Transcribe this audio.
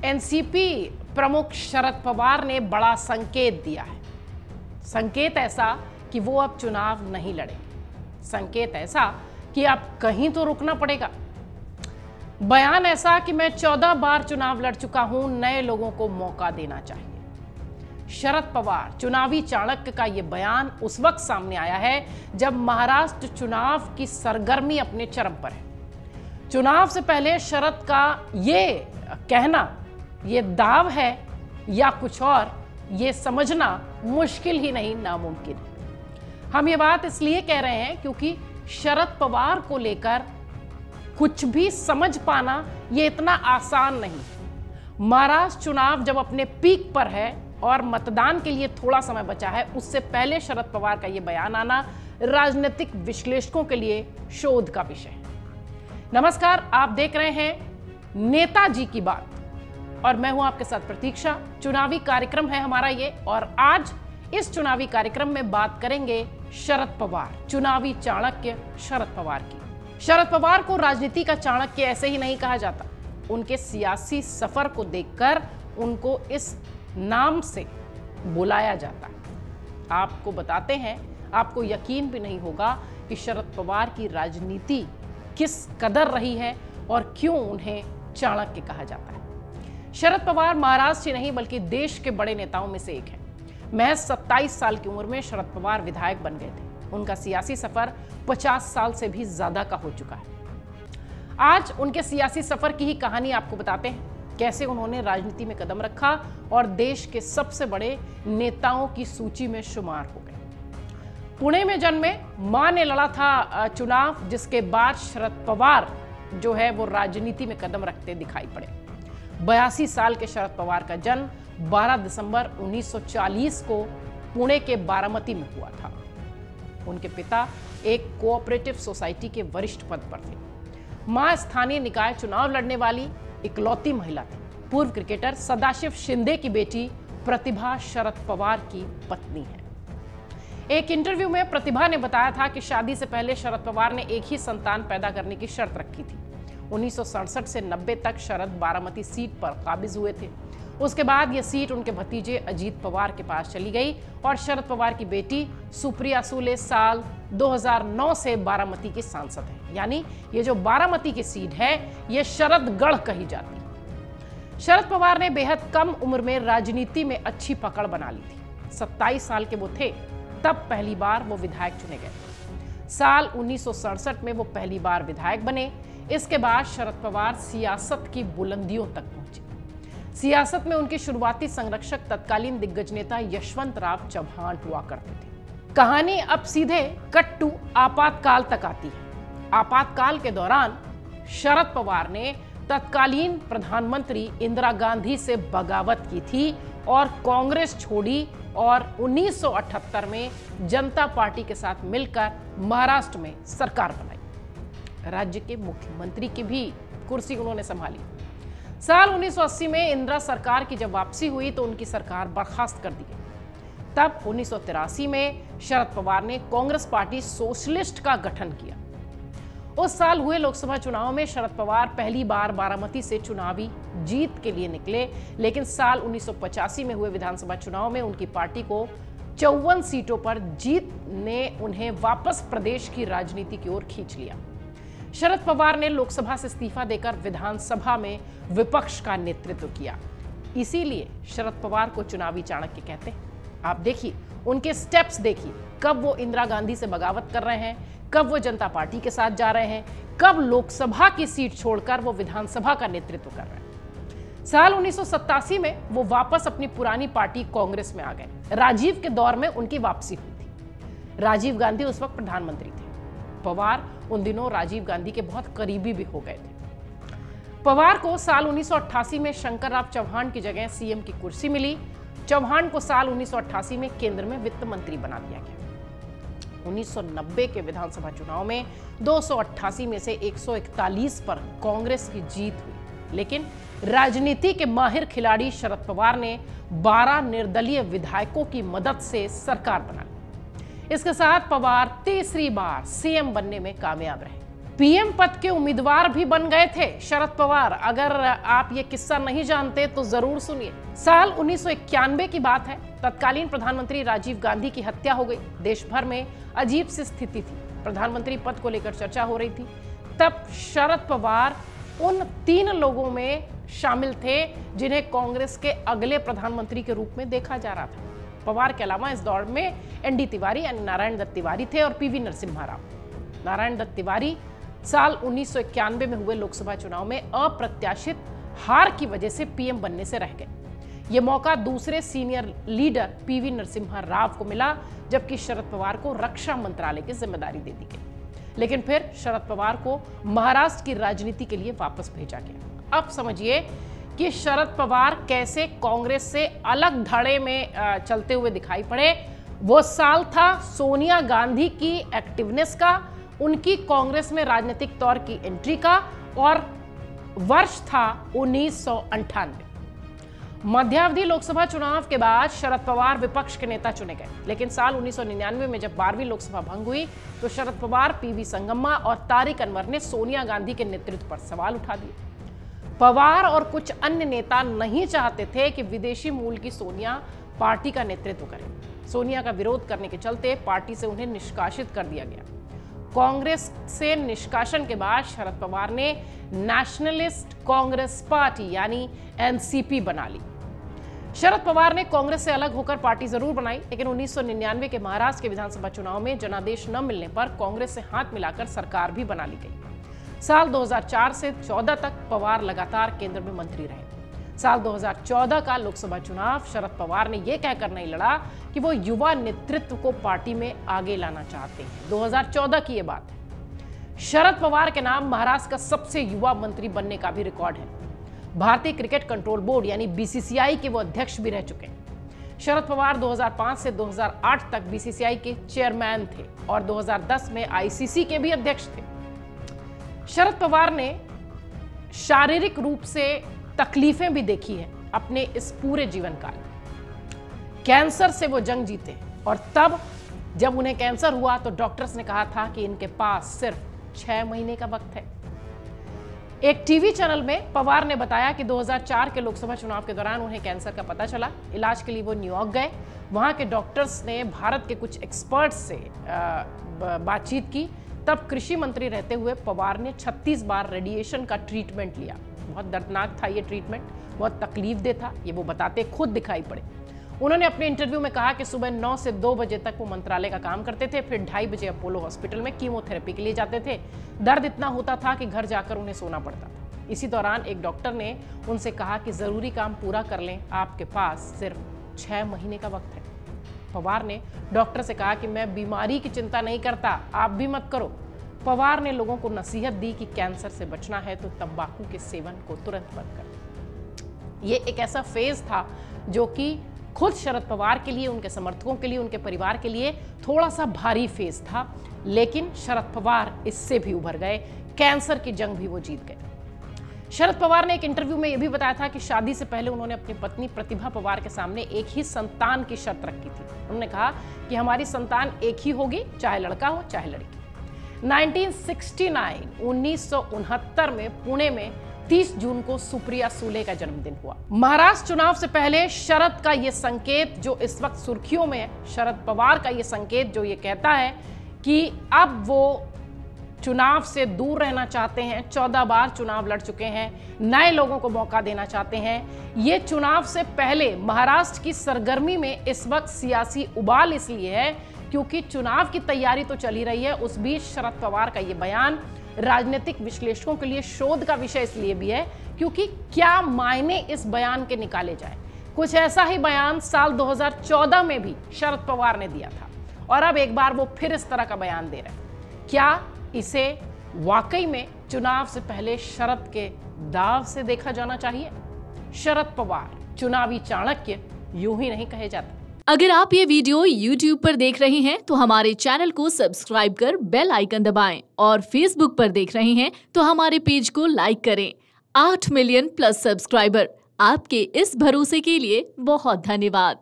NCP प्रमुख शरद पवार ने बड़ा संकेत दिया है। संकेत ऐसा कि वो अब चुनाव नहीं लड़ेंगे। संकेत ऐसा कि अब कहीं तो रुकना पड़ेगा। बयान ऐसा कि मैं 14 बार चुनाव लड़ चुका हूं, नए लोगों को मौका देना चाहिए। शरद पवार चुनावी चाणक्य का यह बयान उस वक्त सामने आया है जब महाराष्ट्र चुनाव की सरगर्मी अपने चरम पर है। चुनाव से पहले शरद का ये कहना ये दाव है या कुछ और, ये समझना मुश्किल ही नहीं नामुमकिन है। हम ये बात इसलिए कह रहे हैं क्योंकि शरद पवार को लेकर कुछ भी समझ पाना ये इतना आसान नहीं। महाराष्ट्र चुनाव जब अपने पीक पर है और मतदान के लिए थोड़ा समय बचा है, उससे पहले शरद पवार का ये बयान आना राजनीतिक विश्लेषकों के लिए शोध का विषय है। नमस्कार, आप देख रहे हैं नेताजी की बात और मैं हूं आपके साथ प्रतीक्षा। चुनावी कार्यक्रम है हमारा ये, और आज इस चुनावी कार्यक्रम में बात करेंगे शरद पवार, चुनावी चाणक्य शरद पवार की। शरद पवार को राजनीति का चाणक्य ऐसे ही नहीं कहा जाता। उनके सियासी सफर को देखकर उनको इस नाम से बुलाया जाता है। आपको बताते हैं, आपको यकीन भी नहीं होगा कि शरद पवार की राजनीति किस कदर रही है और क्यों उन्हें चाणक्य कहा जाता है। शरद पवार महाराष्ट्र ही नहीं बल्कि देश के बड़े नेताओं में से एक है। महज 27 साल की उम्र में शरद पवार विधायक बन गए थे। उनका सियासी सफर 50 साल से भी ज्यादा का हो चुका है। आज उनके सियासी सफर की ही कहानी आपको बताते हैं, कैसे उन्होंने राजनीति में कदम रखा और देश के सबसे बड़े नेताओं की सूची में शुमार हो गए। पुणे में जन्मे, मां ने लड़ा था चुनाव, जिसके बाद शरद पवार जो है वो राजनीति में कदम रखते दिखाई पड़े। 82 साल के शरद पवार का जन्म 12 दिसंबर 1940 को पुणे के बारामती में हुआ था। उनके पिता एक कोऑपरेटिव सोसाइटी के वरिष्ठ पद पर थे। मां स्थानीय निकाय चुनाव लड़ने वाली इकलौती महिला थी। पूर्व क्रिकेटर सदाशिव शिंदे की बेटी प्रतिभा शरद पवार की पत्नी है। एक इंटरव्यू में प्रतिभा ने बताया था कि शादी से पहले शरद पवार ने एक ही संतान पैदा करने की शर्त रखी थी। 1967 से 90 तक शरद बारामती सीट पर काबिज हुए थे। उसके बाद यह सीट उनके भतीजे अजीत पवार के पास चली गई और शरद पवार की बेटी सुप्रिया सुले साल 2009 से बारामती की सांसद है। यानी ये जो बारामती की सीट है ये शरदगढ़ कही जाती है। शरद पवार ने बेहद कम उम्र में राजनीति में अच्छी पकड़ बना ली थी। 27 साल के वो थे तब पहली बार वो विधायक चुने गए। साल 1967 में वो पहली बार विधायक बने। इसके बाद शरद पवार सियासत की बुलंदियों तक पहुंचे। सियासत में उनकी शुरुआती संरक्षक तत्कालीन दिग्गज नेता यशवंत राव चव्हाण हुआ करते थे। कहानी अब सीधे कट टू आपातकाल तक आती है। आपातकाल के दौरान शरद पवार ने तत्कालीन प्रधानमंत्री इंदिरा गांधी से बगावत की थी और कांग्रेस छोड़ी और 1978 में जनता पार्टी के साथ मिलकर महाराष्ट्र में सरकार बनाई। राज्य के मुख्यमंत्री की भी कुर्सी उन्होंने संभाली। साल 1980 में इंदिरा सरकार की जब वापसी हुई तो उनकी सरकार बर्खास्त कर दी गई। तब 1983 में शरद पवार ने कांग्रेस पार्टी सोशलिस्ट का गठन किया। उस साल हुए लोकसभा चुनाव में शरद पवार पहली बार बारामती से चुनावी जीत के लिए निकले, लेकिन साल 1985 में हुए विधानसभा चुनाव में उनकी पार्टी को 54 सीटों पर जीत ने उन्हें वापस प्रदेश की राजनीति की ओर खींच लिया। शरद पवार ने लोकसभा से इस्तीफा देकर विधानसभा में विपक्ष का नेतृत्व किया। इसीलिए शरद पवार को चुनावी चाणक्य कहते हैं। आप देखिए, उनके स्टेप्स देखिए, कब वो इंदिरा गांधी से बगावत कर रहे हैं, कब वो जनता पार्टी के साथ जा रहे हैं, कब लोकसभा की सीट छोड़कर वो विधानसभा का नेतृत्व कर रहे हैं। साल 1987 में वो वापस अपनी पुरानी पार्टी कांग्रेस में आ गए। राजीव के दौर में उनकी वापसी हुई थी। राजीव गांधी उस वक्त प्रधानमंत्री थे। पवार उन दिनों राजीव गांधी के बहुत करीबी भी हो गए थे। पवार को साल 1988 में शंकरराव चौहान की जगह सीएम की कुर्सी मिली। चौहान को साल 1988 में केंद्र में वित्त मंत्री बना दिया गया। 1990 के विधानसभा चुनाव में 288 में से 141 पर कांग्रेस की जीत हुई, लेकिन राजनीति के माहिर खिलाड़ी शरद पवार ने 12 निर्दलीय विधायकों की मदद से सरकार बना ली। इसके साथ पवार तीसरी बार सीएम बनने में कामयाब रहे। पीएम पद के उम्मीदवार भी बन गए थे शरद पवार। अगर आप ये किस्सा नहीं जानते तो जरूर सुनिए। साल 1991 की बात है। तत्कालीन प्रधानमंत्री राजीव गांधी की हत्या हो गई। देश भर में अजीब सी स्थिति थी। प्रधानमंत्री पद को लेकर चर्चा हो रही थी। तब शरद पवार उन 3 लोगों में शामिल थे जिन्हें कांग्रेस के अगले प्रधानमंत्री के रूप में देखा जा रहा था। पवार के अलावा इस दौड़ में एनडी तिवारी यानी नारायण दत्त तिवारी थे और पीवी नरसिम्हा राव। नारायण दत्त तिवारी साल 1991 में हुए लोकसभा चुनाव में अप्रत्याशित हार की वजह से पीएम बनने से रह गए। ये मौका दूसरे senior leader PV Narasimha Rao को मिला, जबकि शरद पवार को रक्षा मंत्रालय की जिम्मेदारी दे दी गई। लेकिन फिर शरद पवार को महाराष्ट्र की राजनीति के लिए वापस भेजा गया। अब समझिए कि शरद पवार कैसे कांग्रेस से अलग धड़े में चलते हुए दिखाई पड़े। वो साल था सोनिया गांधी की एक्टिवनेस का, उनकी कांग्रेस में राजनीतिक तौर की एंट्री का, और वर्ष था 1998। मध्यावधि लोकसभा चुनाव के बाद शरद पवार विपक्ष के नेता चुने गए। लेकिन साल 1999 में जब 12वीं लोकसभा भंग हुई तो शरद पवार, पीवी संगम्मा और तारिक अनवर ने सोनिया गांधी के नेतृत्व पर सवाल उठा दिए। पवार और कुछ अन्य नेता नहीं चाहते थे कि विदेशी मूल की सोनिया पार्टी का नेतृत्व करें। सोनिया का विरोध करने के चलते पार्टी से उन्हें निष्कासित कर दिया गया। कांग्रेस से निष्कासन के बाद शरद पवार ने नेशनलिस्ट कांग्रेस पार्टी यानी एनसीपी बना ली। शरद पवार ने कांग्रेस से अलग होकर पार्टी जरूर बनाई, लेकिन 1999 के महाराष्ट्र के विधानसभा चुनाव में जनादेश न मिलने पर कांग्रेस से हाथ मिलाकर सरकार भी बना ली गई। साल 2004 से 14 तक पवार लगातार केंद्र में मंत्री रहे। साल 2014 का लोकसभा चुनाव शरद पवार ने यह कहकर नहीं लड़ा कि वो युवा नेतृत्व को पार्टी में आगे लाना चाहते हैं। 2014 की यह बात है। शरद पवार के नाम महाराष्ट्र का सबसे युवा मंत्री बनने का भी रिकॉर्ड है। भारतीय क्रिकेट कंट्रोल बोर्ड यानी बीसीसीआई के वो अध्यक्ष भी रह चुके हैं। शरद पवार 2005 से 2008 तक बीसीसीआई के चेयरमैन थे और 2010 में आईसीसी के भी अध्यक्ष थे। शरद पवार ने शारीरिक रूप से तकलीफें भी देखी है अपने इस पूरे जीवन काल में। कैंसर से वो जंग जीते और तब जब उन्हें कैंसर हुआ तो डॉक्टर्स ने कहा था कि इनके पास सिर्फ 6 महीने का वक्त है। एक टीवी चैनल में पवार ने बताया कि 2004 के लोकसभा चुनाव के दौरान उन्हें कैंसर का पता चला। इलाज के लिए वो न्यूयॉर्क गए। वहां के डॉक्टर्स ने भारत के कुछ एक्सपर्ट्स से बातचीत की। तब कृषि मंत्री रहते हुए पवार ने 36 बार रेडिएशन का ट्रीटमेंट लिया। बहुत दर्दनाक था ये ट्रीटमेंट, बहुत तकलीफदेह था, ये वो बताते खुद दिखाई पड़े। उन्होंने अपने इंटरव्यू में कहा कि सुबह 9 से 2 बजे तक वो मंत्रालय का काम करते थे, फिर 2:30 बजे अपोलो हॉस्पिटल में कीमोथेरेपी के लिए जाते थे। दर्द इतना होता था कि घर जाकर उन्हें सोना पड़ता था। इसी दौरान एक डॉक्टर ने उनसे कहा कि जरूरी काम पूरा कर लें, आपके पास सिर्फ 6 महीने का वक्त है। पवार ने डॉक्टर से कहा कि मैं बीमारी की चिंता नहीं करता, आप भी मत करो। पवार ने लोगों को नसीहत दी कि कैंसर से बचना है तो तंबाकू के सेवन को तुरंत बंद कर। ये एक ऐसा फेज था जो कि खुद शरद पवार के लिए, उनके समर्थकों के लिए, उनके परिवार के लिए थोड़ा सा भारी फेज था, लेकिन शरद पवार इससे भी उभर गए। कैंसर की जंग भी वो जीत गए। शरद पवार ने एक इंटरव्यू में यह भी बताया था कि शादी से पहले उन्होंने अपनी पत्नी प्रतिभा पवार के सामने एक ही संतान की शर्त रखी थी। उन्होंने कहा कि हमारी संतान एक ही होगी, चाहे लड़का हो चाहे लड़की। 1969 में पुणे में 30 जून को सुप्रिया सूले का जन्मदिन हुआ। महाराष्ट्र चुनाव से पहले शरद का यह संकेत जो इस वक्त सुर्खियों में है, शरद पवार का यह संकेत जो ये कहता है कि अब वो चुनाव से दूर रहना चाहते हैं, 14 बार चुनाव लड़ चुके हैं, नए लोगों को मौका देना चाहते हैं। ये चुनाव से पहले महाराष्ट्र की सरगर्मी में इस वक्त सियासी उबाल इसलिए है क्योंकि चुनाव की तैयारी तो चल ही रही है। उस बीच शरद पवार का ये बयान राजनीतिक विश्लेषकों के लिए शोध का विषय इसलिए भी है क्योंकि क्या मायने इस बयान के निकाले जाए। कुछ ऐसा ही बयान साल 2014 में भी शरद पवार ने दिया था और अब एक बार वो फिर इस तरह का बयान दे रहे हैं। क्या इसे वाकई में चुनाव से पहले शरद के दाव से देखा जाना चाहिए? शरद पवार चुनावी चाणक्य यूं ही नहीं कहे जाते। अगर आप ये वीडियो YouTube पर देख रहे हैं तो हमारे चैनल को सब्सक्राइब कर बेल आइकन दबाएं और Facebook पर देख रहे हैं तो हमारे पेज को लाइक करें। 8 मिलियन प्लस सब्सक्राइबर, आपके इस भरोसे के लिए बहुत धन्यवाद।